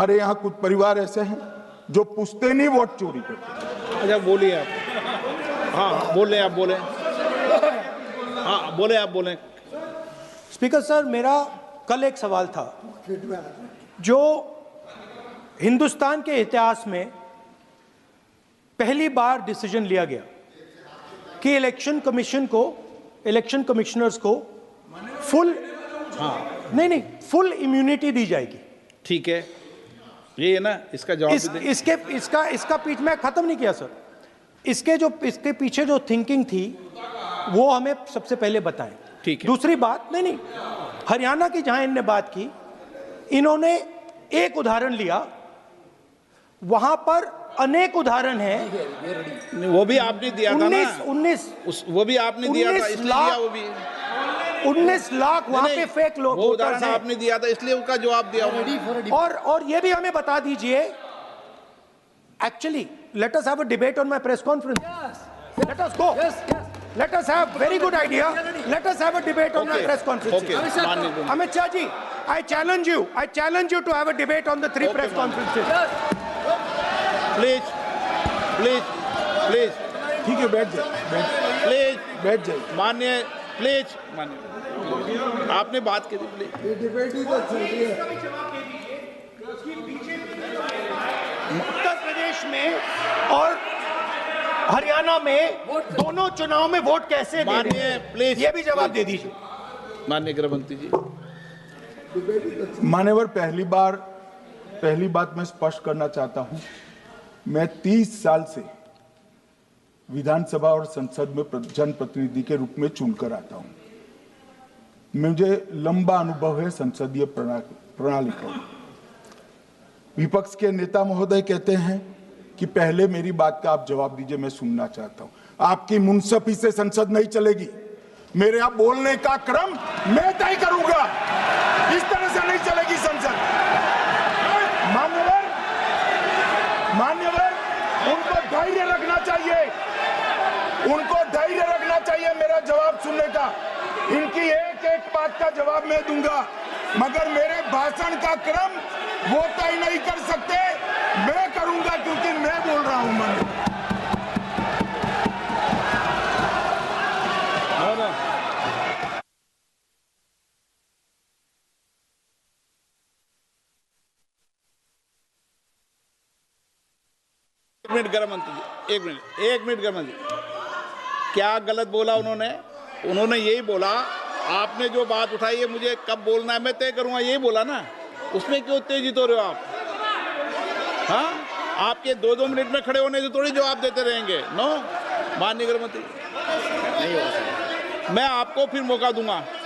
हमारे यहाँ कुछ परिवार ऐसे हैं जो पूछते नहीं, वोट चोरी करते। अच्छा बोलिए आप। हाँ बोले आप बोले। हाँ बोले आप बोले। स्पीकर सर, मेरा कल एक सवाल था। जो हिंदुस्तान के इतिहास में पहली बार डिसीजन लिया गया कि इलेक्शन कमिश्नर्स को फुल फुल इम्यूनिटी दी जाएगी। ठीक है, ये है ना, इसका जवाब इसका पीछे मैं खत्म नहीं किया सर। इसके पीछे जो थिंकिंग थी वो हमें सबसे पहले बताएं। ठीक है। दूसरी बात, नहीं हरियाणा की जहां इन्होंने बात की, इन्होंने एक उदाहरण लिया, वहां पर अनेक उदाहरण हैं। वो भी आपने दिया था ना, 19 वो भी आपने दिया था, इसलिए दिया वो भी 19 लाख वहां पे फेक लोग, वो उदाहरण आपने दिया था, इसलिए उसका जवाब दिया। और ये भी हमें बता दीजिए, actually let us have a debate on my press conference. Let us go, let us have very good idea, let us have a debate on my press conferences. Amit Shah ji, I challenge you to have a debate on the 3 press conferences. Please ठीक है, बैठ जाइए। माननीय, please माननीय, आपने बात की थी, प्लीज। डिबेट ही तो चल रही है। उत्तर प्रदेश में और हरियाणा में दोनों चुनाव में वोट कैसे दे रहे हैं, प्लीज ये भी जवाब दे दीजिए। माननीय गृह मंत्री जी। मान्यवर, पहली बात मैं स्पष्ट करना चाहता हूं, मैं 30 साल से विधानसभा और संसद में जनप्रतिनिधि के रूप में चुनकर आता हूं। मुझे लंबा अनुभव है संसदीय प्रणाली का। विपक्ष के नेता महोदय कहते हैं कि पहले मेरी बात का आप जवाब दीजिए, मैं सुनना चाहता हूं। आपकी मुनसफी से संसद नहीं चलेगी। मेरे आप बोलने का क्रम मैं तय करूंगा, इस तरह से नहीं चलेगी संसद। मान्यवर, उनको धैर्य रखना चाहिए, मेरा जवाब सुनने का। इनकी एक बात का जवाब मैं दूंगा, मगर मेरे भाषण का क्रम वो तय नहीं कर सकते, मैं करूंगा, क्योंकि मैं बोल रहा हूं। एक मिनट गृह मंत्री जी, एक मिनट गृह मंत्री, क्या गलत बोला उन्होंने यही बोला, आपने जो बात उठाई है मुझे कब बोलना है मैं तय करूंगा, यही बोला ना, उसमें क्यों उत्तेजित हो रहे हो आप? हाँ, आपके 2-2 मिनट में खड़े होने से थोड़ी जवाब देते रहेंगे। नो, माननीय गृह मंत्री, नहीं हो सकता। मैं आपको फिर मौका दूंगा, आपको।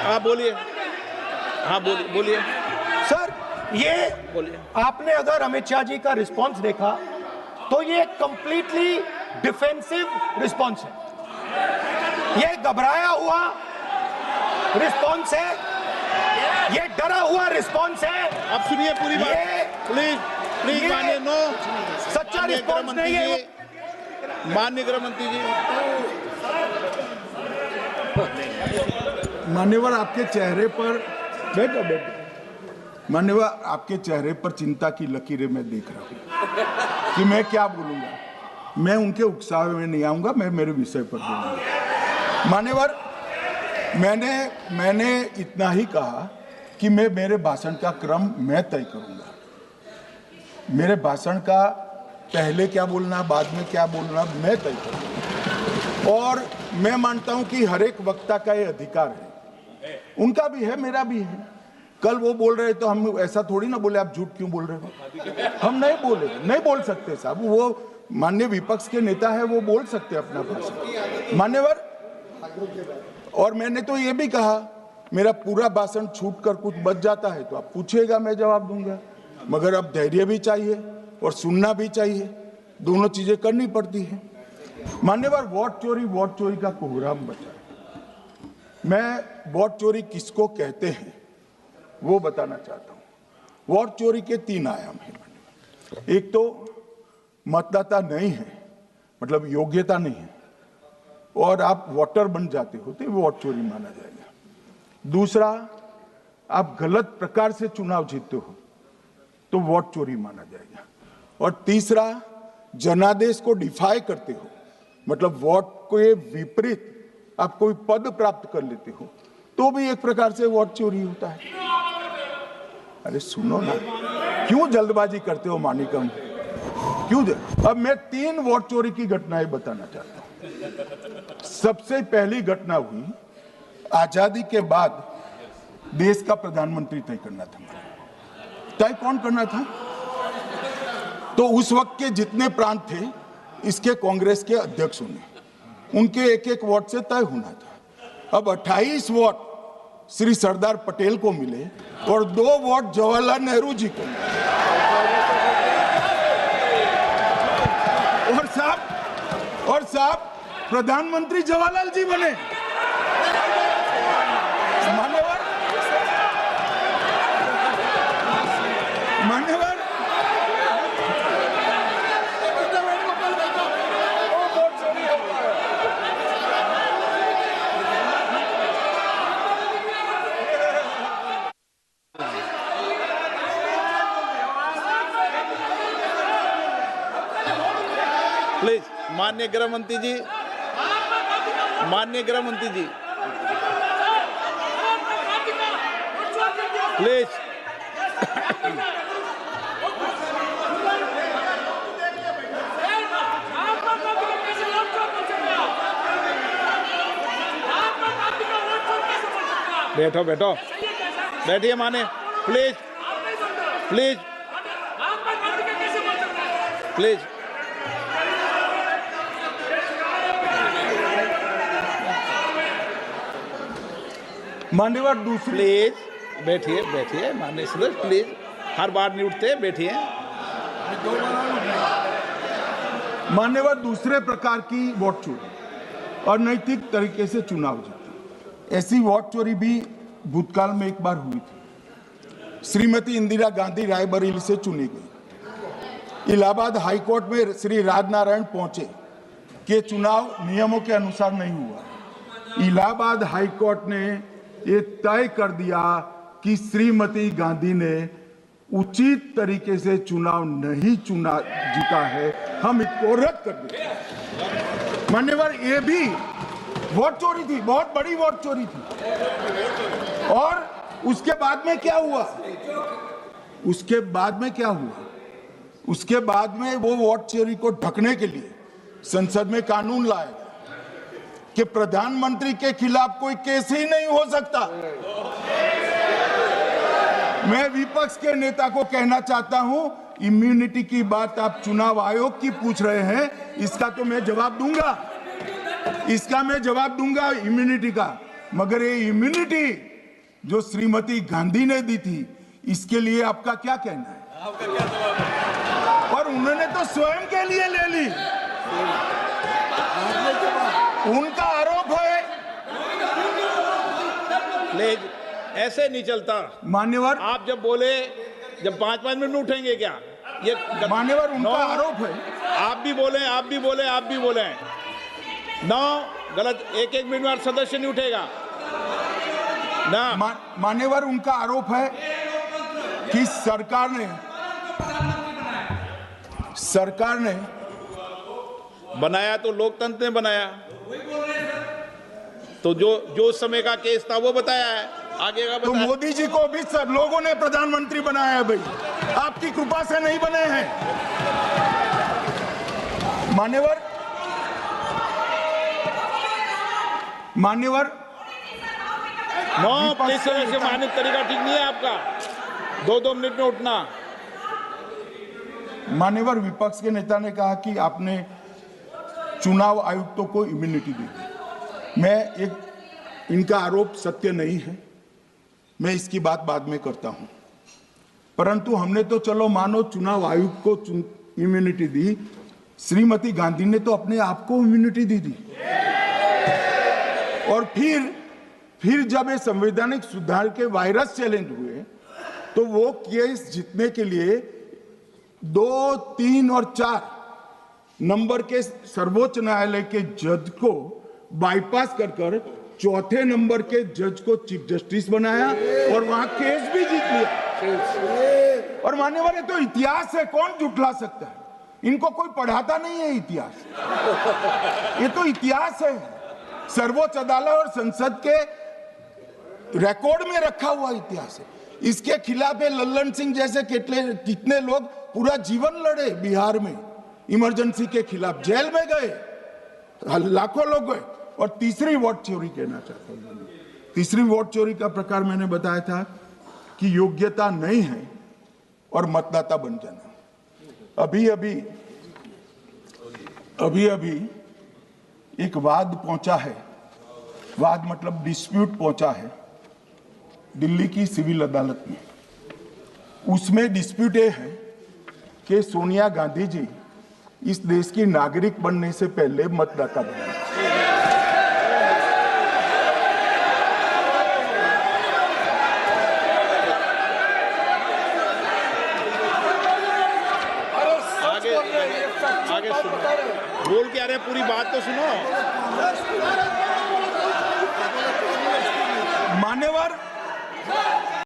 हाँ बोलिए, बोलिए सर। ये बोलिए, आपने अगर अमित शाह जी का रिस्पॉन्स देखा तो ये कंप्लीटली डिफेंसिव रिस्पॉन्स है, ये घबराया हुआ रिस्पॉन्स है, ये डरा हुआ रिस्पॉन्स है। अब सुनिए पूरी बात, प्लीज मानिए। नो, सच्चा रिस्पॉन्स नहीं है। माननीय गृह मंत्री जी। मान्यवर, आपके चेहरे पर बैठो। मान्यवर, आपके चेहरे पर चिंता की लकीरें मैं देख रहा हूं कि मैं क्या बोलूंगा। मैं उनके उकसावे में नहीं आऊंगा, मैं मेरे विषय पर बोलूंगा। मान्यवर, मैंने इतना ही कहा कि मेरे भाषण का क्रम मैं तय करूंगा। मेरे भाषण का पहले क्या बोलना, बाद में क्या बोलना, मैं तय करूंगा। और मैं मानता हूं कि हर एक वक्ता का ये अधिकार है, उनका भी है, मेरा भी है। कल वो बोल रहे तो हम ऐसा थोड़ी ना बोले आप झूठ क्यों बोल रहे हो, हम नहीं बोल सकते साहब। वो माननीय विपक्ष के नेता है, वो बोल सकते अपना भाषण। मान्यवर, और मैंने तो ये भी कहा, मेरा पूरा भाषण छूट कर कुछ बच जाता है तो आप पूछिएगा, मैं जवाब दूंगा, मगर अब धैर्य भी चाहिए और सुनना भी चाहिए, दोनों चीजें करनी पड़ती है। मान्यवर, वोट चोरी का कोहराम बचा। मैं वोट चोरी किसको कहते हैं वो बताना चाहता हूं। वोट चोरी के 3 आयाम हैं। एक तो मतदाता नहीं है, मतलब योग्यता नहीं है, और आप वोटर बन जाते हो तो वोट चोरी माना जाएगा। दूसरा, आप गलत प्रकार से चुनाव जीतते हो तो वोट चोरी माना जाएगा। और तीसरा, जनादेश को डिफाई करते हो, मतलब वोट के विपरीत आप कोई पद प्राप्त कर लेते हो तो भी एक प्रकार से वोट चोरी होता है। अरे सुनो ना, क्यों जल्दबाजी करते हो मानिकम, क्यों? अब मैं 3 वोट चोरी की घटनाएं बताना चाहता हूं। सबसे पहली घटना हुई, आजादी के बाद देश का प्रधानमंत्री तय करना था। तय कौन करना था? तो उस वक्त के जितने प्रांत थे इसके कांग्रेस के अध्यक्षों ने, उनके एक एक वोट से तय होना था। अब 28 वोट श्री सरदार पटेल को मिले और 2 वोट जवाहरलाल नेहरू जी को मिले। और साहब प्रधानमंत्री जवाहरलाल जी बने। मान्यवर प्लीज, माननीय गृह मंत्री जी, माननीय गृह मंत्री जी, प्लीज। बैठो बैठो, बैठिए माने, प्लीज प्लीज प्लीज। मान्यवर दूसरी, प्लीज बैठिए बैठिए माननीय सदस्य, प्लीज, हर बार नहीं उठते, बैठिए। मान्यवर दूसरे प्रकार की वोट चोरी और नैतिक तरीके से चुनाव जीतना, ऐसी वोट चोरी भी भूतकाल में एक बार हुई थी। श्रीमती इंदिरा गांधी रायबरेली से चुनी गई। इलाहाबाद हाईकोर्ट में श्री राजनारायण पहुंचे कि चुनाव नियमों के अनुसार नहीं हुआ। इलाहाबाद हाईकोर्ट ने ये तय कर दिया कि श्रीमती गांधी ने उचित तरीके से चुनाव नहीं जीता है, हम इसको रद्द कर देते। मान्यवर, ये भी वोट चोरी थी, बहुत बड़ी वोट चोरी थी। और उसके बाद में क्या हुआ? उसके बाद में वो वोट चोरी को ढकने के लिए संसद में कानून लाया कि प्रधानमंत्री के खिलाफ कोई केस ही नहीं हो सकता। मैं विपक्ष के नेता को कहना चाहता हूं, इम्यूनिटी की बात आप चुनाव आयोग की पूछ रहे हैं, इसका तो मैं जवाब दूंगा, इम्यूनिटी का। मगर ये इम्यूनिटी जो श्रीमती गांधी ने दी थी, इसके लिए आपका क्या कहना है? आपका क्या जवाब है? और उन्होंने तो स्वयं के लिए ले ली। उनका आरोप है। प्लीज, ऐसे नहीं चलता मान्यवर। आप जब बोले, जब 5-5 मिनट उठेंगे क्या? ये मान्यवर, उनका आरोप है। आप भी बोले। नो, गलत। 1-1 मिनट में सदस्य नहीं उठेगा ना। मान्यवर, उनका आरोप है कि सरकार ने बनाया तो लोकतंत्र ने बनाया, तो जो समय का केस था वो बताया है, आगे का तो बताया। मोदी जी को भी सब लोगों ने प्रधानमंत्री बनाया है भाई, आपकी कृपा से नहीं बने हैं। मान्यवर, नो प्लीज, से माननीय तरीका ठीक नहीं है आपका, 2-2 मिनट में उठना। मान्यवर, विपक्ष के नेता ने कहा कि आपने चुनाव आयुक्तों को इम्यूनिटी दी। इनका आरोप सत्य नहीं है, मैं इसकी बात बाद में करता हूं। परंतु हमने तो चलो मानो चुनाव आयुक्त को इम्यूनिटी दी, श्रीमती गांधी ने तो अपने आप को इम्यूनिटी दी। और फिर जब ये संवैधानिक सुधार के वायरस चैलेंज हुए तो वो केस जीतने के लिए 2, 3 और 4 नंबर के सर्वोच्च न्यायालय के जज को बाईपास कर कर चौथे नंबर के जज को चीफ जस्टिस बनाया और वहां केस भी जीत लिया। और मानने वाले तो इतिहास है, कौन जुटला सकता है? इनको कोई पढ़ाता नहीं है इतिहास, ये तो इतिहास है, सर्वोच्च अदालत और संसद के रिकॉर्ड में रखा हुआ इतिहास है। इसके खिलाफ लल्लन सिंह जैसे कितने लोग पूरा जीवन लड़े बिहार में इमरजेंसी के खिलाफ, जेल में गए, लाखों लोग गए। और तीसरी वोट चोरी कहना चाहता हूं, तीसरी वोट चोरी का प्रकार मैंने बताया था कि योग्यता नहीं है और मतदाता बन जाना। अभी एक वाद पहुंचा है, वाद मतलब डिस्प्यूट पहुंचा है दिल्ली की सिविल अदालत में। उसमें डिस्प्यूट ये है कि सोनिया गांधी जी इस देश की नागरिक बनने से पहले मतदाता बने। आगे सुनो, बोल के आ रहे, पूरी बात तो सुनो।